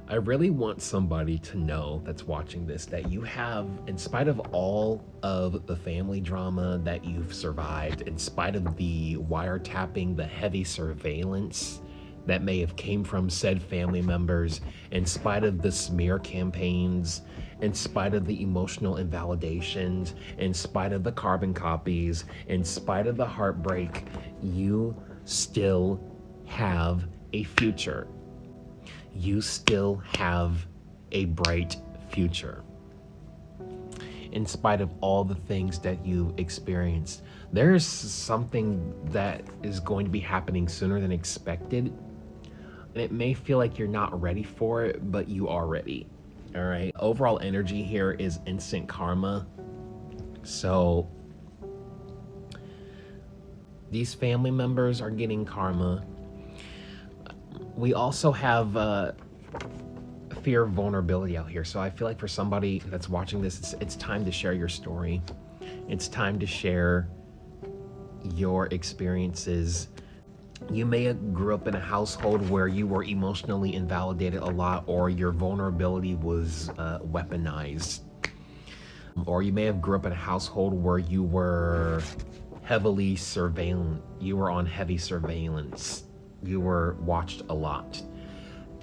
I really want somebody to know that's watching this that you have, in spite of all of the family drama that you've survived, in spite of the wiretapping, the heavy surveillance that may have came from said family members, in spite of the smear campaigns, in spite of the emotional invalidations, in spite of the carbon copies, in spite of the heartbreak, you still have a future. You still have a bright future. In spite of all the things that you experienced, there's something that is going to be happening sooner than expected. And it may feel like you're not ready for it, but you are ready. All right. Overall energy here is instant karma. So these family members are getting karma. We also have fear of vulnerability out here. So I feel like for somebody that's watching this, it's time to share your story. It's time to share your experiences. You may have grew up in a household where you were emotionally invalidated a lot, or your vulnerability was weaponized. Or you may have grew up in a household where you were heavily surveilled. You were on heavy surveillance. You were watched a lot.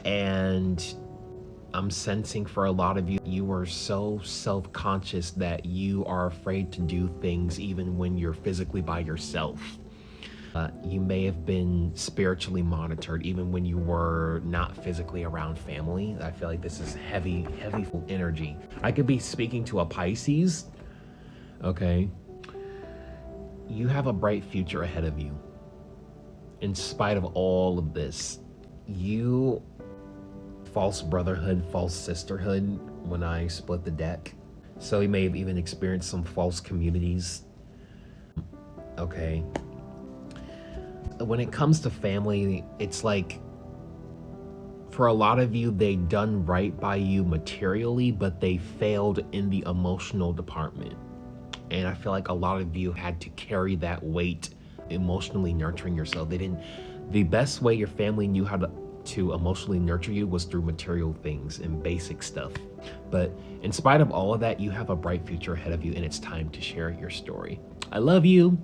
And I'm sensing for a lot of you, you are so self-conscious that you are afraid to do things even when you're physically by yourself. You may have been spiritually monitored even when you were not physically around family. I feel like this is heavy energy. I could be speaking to a Pisces. Okay. You have a bright future ahead of you. In spite of all of this, you false brotherhood, false sisterhood when I split the deck. So you may have even experienced some false communities. Okay. When it comes to family, it's like, for a lot of you, they done right by you materially, but they failed in the emotional department. And I feel like a lot of you had to carry that weight emotionally nurturing yourself. The best way your family knew how to emotionally nurture you was through material things and basic stuff. But in spite of all of that, you have a bright future ahead of you, and it's time to share your story. I love you.